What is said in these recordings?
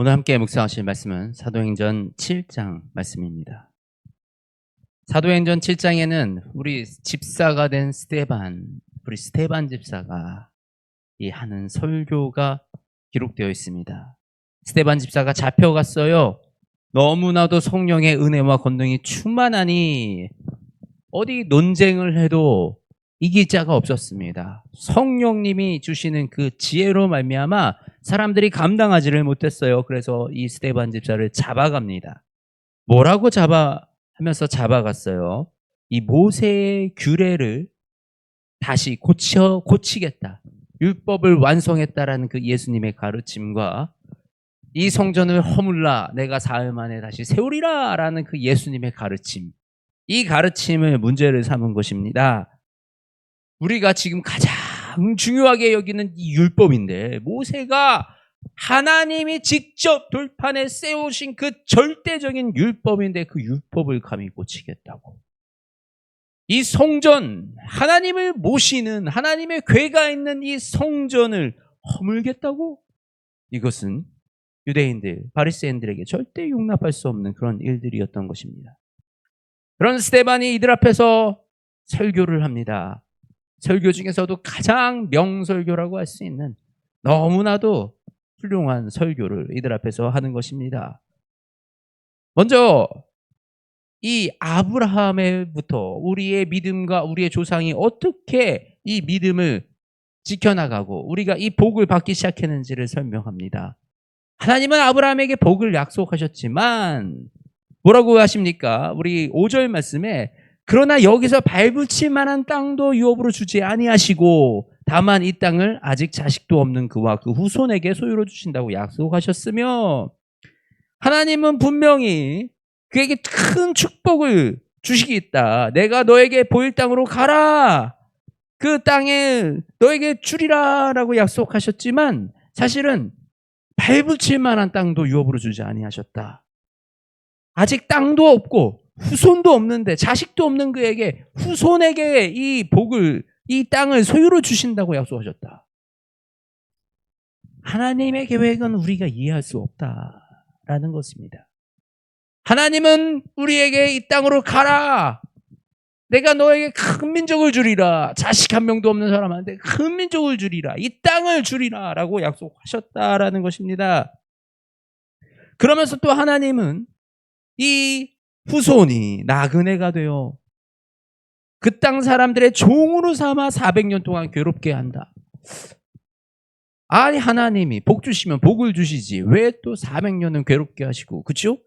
오늘 함께 묵상하실 말씀은 사도행전 7장 말씀입니다. 사도행전 7장에는 우리 집사가 된 우리 스데반 집사가 하는 설교가 기록되어 있습니다. 스데반 집사가 잡혀갔어요. 너무나도 성령의 은혜와 권능이 충만하니 어디 논쟁을 해도 이길 자가 없었습니다. 성령님이 주시는 그 지혜로 말미암아 사람들이 감당하지를 못했어요. 그래서 이 스데반 집사를 잡아갑니다. 뭐라고 하면서 잡아갔어요? 이 모세의 규례를 다시 고치겠다. 율법을 완성했다라는 그 예수님의 가르침과 이 성전을 허물라 내가 사흘 만에 다시 세우리라 라는 그 예수님의 가르침, 이 가르침을 문제를 삼은 것입니다. 우리가 지금 가장 중요하게 여기는 이 율법인데, 모세가 하나님이 직접 돌판에 세우신 그 절대적인 율법인데 그 율법을 감히 고치겠다고. 이 성전, 하나님을 모시는 하나님의 궤가 있는 이 성전을 허물겠다고? 이것은 유대인들, 바리새인들에게 절대 용납할 수 없는 그런 일들이었던 것입니다. 그런 스데반이 이들 앞에서 설교를 합니다. 설교 중에서도 가장 명설교라고 할 수 있는 너무나도 훌륭한 설교를 이들 앞에서 하는 것입니다. 먼저 이 아브라함에부터 우리의 믿음과 우리의 조상이 어떻게 이 믿음을 지켜나가고 우리가 이 복을 받기 시작했는지를 설명합니다. 하나님은 아브라함에게 복을 약속하셨지만 뭐라고 하십니까? 우리 5절 말씀에 그러나 여기서 밟으칠 만한 땅도 유업으로 주지 아니하시고 다만 이 땅을 아직 자식도 없는 그와 그 후손에게 소유로 주신다고 약속하셨으며, 하나님은 분명히 그에게 큰 축복을 주시겠다. 내가 너에게 보일 땅으로 가라. 그 땅에 너에게 주리라 라고 약속하셨지만 사실은 밟으칠 만한 땅도 유업으로 주지 아니하셨다. 아직 땅도 없고 후손도 없는데, 자식도 없는 그에게 후손에게 이 복을, 이 땅을 소유로 주신다고 약속하셨다. 하나님의 계획은 우리가 이해할 수 없다라는 것입니다. 하나님은 우리에게 이 땅으로 가라. 내가 너에게 큰 민족을 주리라. 자식 한 명도 없는 사람한테 큰 민족을 주리라. 이 땅을 주리라 라고 약속하셨다라는 것입니다. 그러면서 또 하나님은 이 후손이 나그네가 되어 그 땅 사람들의 종으로 삼아 400년 동안 괴롭게 한다. 아니, 하나님이 복 주시면 복을 주시지 왜 또 400년은 괴롭게 하시고, 그렇죠?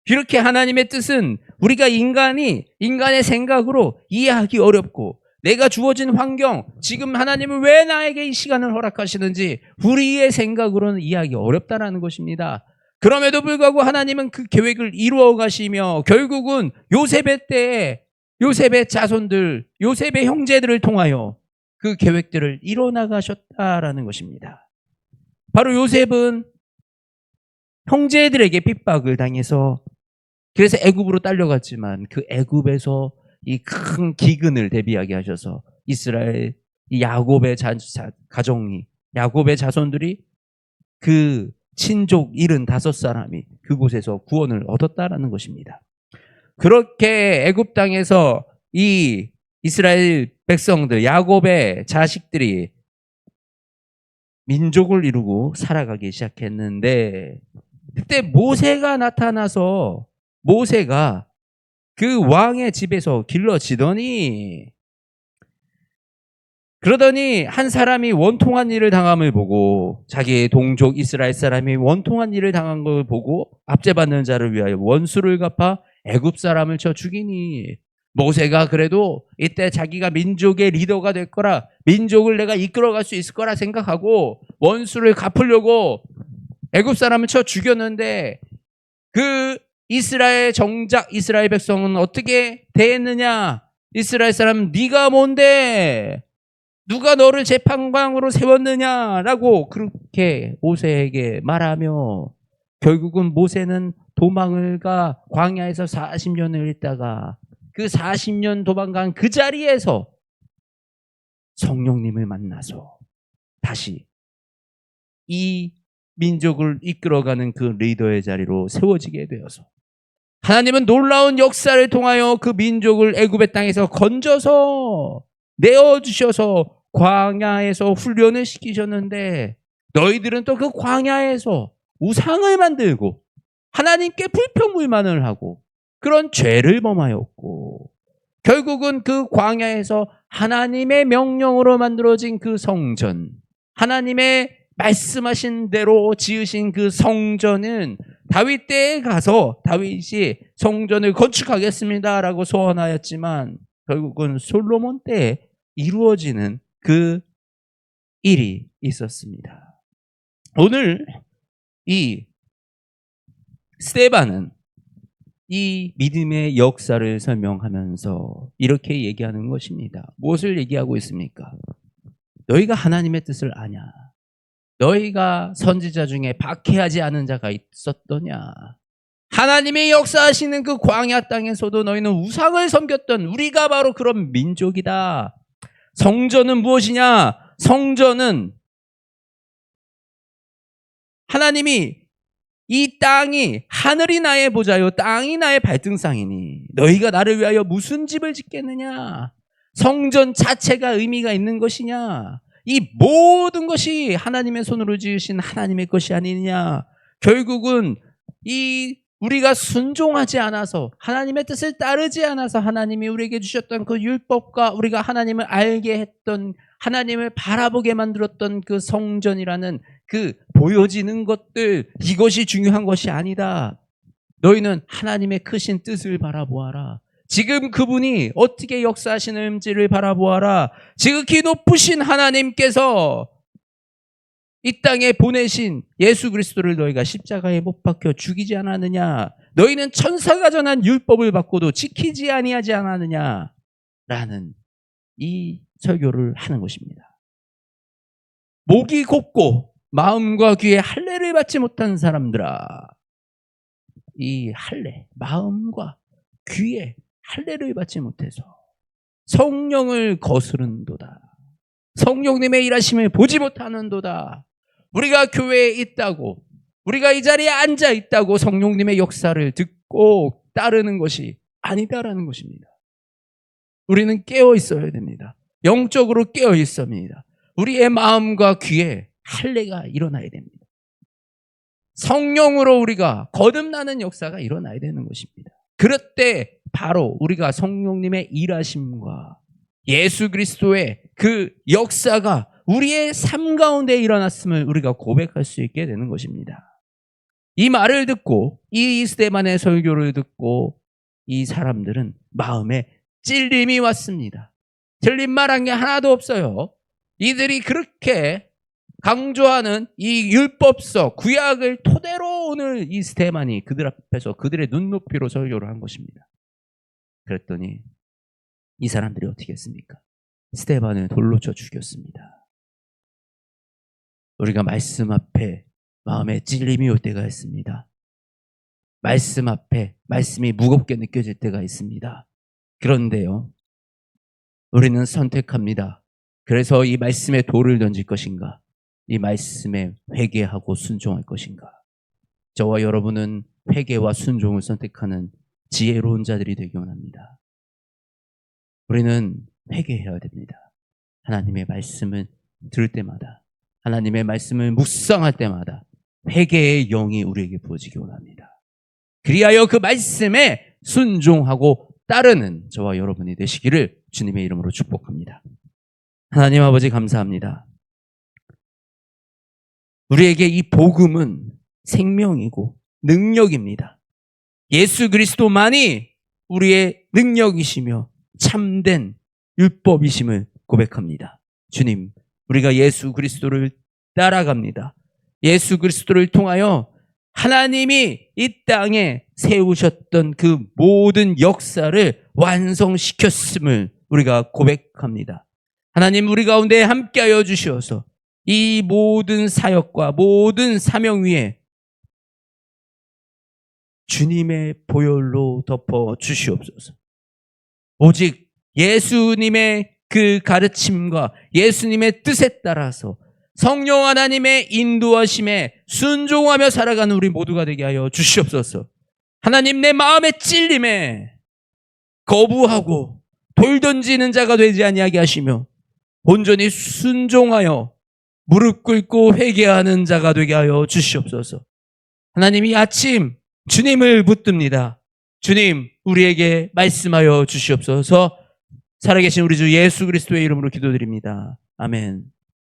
이렇게 하나님의 뜻은 우리가 인간의 생각으로 이해하기 어렵고, 내가 주어진 환경, 지금 하나님은 왜 나에게 이 시간을 허락하시는지 우리의 생각으로는 이해하기 어렵다라는 것입니다. 그럼에도 불구하고 하나님은 그 계획을 이루어 가시며 결국은 요셉의 때에 요셉의 자손들, 요셉의 형제들을 통하여 그 계획들을 이뤄 나가셨다라는 것입니다. 바로 요셉은 형제들에게 핍박을 당해서 그래서 애굽으로 딸려갔지만 그 애굽에서 이 큰 기근을 대비하게 하셔서 이스라엘 이 야곱의 가정이, 야곱의 자손들이 그 친족 75사람이 그곳에서 구원을 얻었다라는 것입니다. 그렇게 애굽 땅에서 이 이스라엘 백성들, 야곱의 자식들이 민족을 이루고 살아가기 시작했는데, 그때 모세가 나타나서 모세가 그 왕의 집에서 길러지더니, 그러더니 한 사람이 원통한 일을 당함을 보고, 자기의 동족 이스라엘 사람이 원통한 일을 당한 걸 보고 압제받는 자를 위하여 원수를 갚아 애굽 사람을 쳐 죽이니, 모세가 그래도 이때 자기가 민족의 리더가 될 거라, 민족을 내가 이끌어갈 수 있을 거라 생각하고 원수를 갚으려고 애굽 사람을 쳐 죽였는데, 그 정작 이스라엘 백성은 어떻게 대했느냐? 이스라엘 사람, 네가 뭔데? 누가 너를 재판관으로 세웠느냐라고 그렇게 모세에게 말하며 결국은 모세는 도망을 가 광야에서 40년을 있다가 그 40년 도망간 그 자리에서 성령님을 만나서 다시 이 민족을 이끌어가는 그 리더의 자리로 세워지게 되어서 하나님은 놀라운 역사를 통하여 그 민족을 애굽의 땅에서 건져서 내어주셔서 광야에서 훈련을 시키셨는데 너희들은 또 그 광야에서 우상을 만들고 하나님께 불평불만을 하고 그런 죄를 범하였고 결국은 그 광야에서 하나님의 명령으로 만들어진 그 성전, 하나님의 말씀하신 대로 지으신 그 성전은 다윗 때에 가서 다윗이 성전을 건축하겠습니다라고 소원하였지만 결국은 솔로몬 때에 이루어지는 그 일이 있었습니다. 오늘 이 스데반은 이 믿음의 역사를 설명하면서 이렇게 얘기하는 것입니다. 무엇을 얘기하고 있습니까? 너희가 하나님의 뜻을 아냐? 너희가 선지자 중에 박해하지 않은 자가 있었더냐? 하나님의 역사하시는 그 광야 땅에서도 너희는 우상을 섬겼던 우리가 바로 그런 민족이다. 성전은 무엇이냐? 성전은 하나님이 이 땅이 하늘이 나의 보좌요 땅이 나의 발등상이니 너희가 나를 위하여 무슨 집을 짓겠느냐? 성전 자체가 의미가 있는 것이냐? 이 모든 것이 하나님의 손으로 지으신 하나님의 것이 아니냐? 결국은 이 우리가 순종하지 않아서 하나님의 뜻을 따르지 않아서 하나님이 우리에게 주셨던 그 율법과 우리가 하나님을 알게 했던 하나님을 바라보게 만들었던 그 성전이라는 그 보여지는 것들 이것이 중요한 것이 아니다. 너희는 하나님의 크신 뜻을 바라보아라. 지금 그분이 어떻게 역사하시는지를 바라보아라. 지극히 높으신 하나님께서 이 땅에 보내신 예수 그리스도를 너희가 십자가에 못 박혀 죽이지 않았느냐? 너희는 천사가 전한 율법을 받고도 지키지 아니하지 않았느냐? 라는 이 설교를 하는 것입니다. 목이 곱고 마음과 귀에 할례를 받지 못한 사람들아, 이 할례, 마음과 귀에 할례를 받지 못해서 성령을 거스른도다. 성령님의 일하심을 보지 못하는도다. 우리가 교회에 있다고, 우리가 이 자리에 앉아 있다고 성령님의 역사를 듣고 따르는 것이 아니다라는 것입니다. 우리는 깨어 있어야 됩니다. 영적으로 깨어 있어야 합니다. 우리의 마음과 귀에 할례가 일어나야 됩니다. 성령으로 우리가 거듭나는 역사가 일어나야 되는 것입니다. 그럴 때 바로 우리가 성령님의 일하심과 예수 그리스도의 그 역사가 우리의 삶 가운데 일어났음을 우리가 고백할 수 있게 되는 것입니다. 이 말을 듣고 이 스데반의 설교를 듣고 이 사람들은 마음에 찔림이 왔습니다. 틀린 말한 게 하나도 없어요. 이들이 그렇게 강조하는 이 율법서 구약을 토대로 오늘 이 스데반이 그들 앞에서 그들의 눈높이로 설교를 한 것입니다. 그랬더니 이 사람들이 어떻게 했습니까? 스데반을 돌로 쳐 죽였습니다. 우리가 말씀 앞에 마음에 찔림이 올 때가 있습니다. 말씀 앞에 말씀이 무겁게 느껴질 때가 있습니다. 그런데요, 우리는 선택합니다. 그래서 이 말씀에 돌을 던질 것인가? 이 말씀에 회개하고 순종할 것인가? 저와 여러분은 회개와 순종을 선택하는 지혜로운 자들이 되기 원합니다. 우리는 회개해야 됩니다. 하나님의 말씀을 들을 때마다, 하나님의 말씀을 묵상할 때마다 회개의 영이 우리에게 부어지기 원합니다. 그리하여 그 말씀에 순종하고 따르는 저와 여러분이 되시기를 주님의 이름으로 축복합니다. 하나님 아버지 감사합니다. 우리에게 이 복음은 생명이고 능력입니다. 예수 그리스도만이 우리의 능력이시며 참된 율법이심을 고백합니다. 주님, 우리가 예수 그리스도를 따라갑니다. 예수 그리스도를 통하여 하나님이 이 땅에 세우셨던 그 모든 역사를 완성시켰음을 우리가 고백합니다. 하나님, 우리 가운데 함께하여 주시어서 이 모든 사역과 모든 사명 위에 주님의 보혈로 덮어 주시옵소서. 오직 예수님의 그 가르침과 예수님의 뜻에 따라서 성령 하나님의 인도하심에 순종하며 살아가는 우리 모두가 되게 하여 주시옵소서. 하나님, 내 마음의 찔림에 거부하고 돌 던지는 자가 되지 아니하게 하시며 온전히 순종하여 무릎 꿇고 회개하는 자가 되게 하여 주시옵소서. 하나님, 이 아침 주님을 붙듭니다. 주님, 우리에게 말씀하여 주시옵소서. 살아계신 우리 주 예수 그리스도의 이름으로 기도드립니다. 아멘.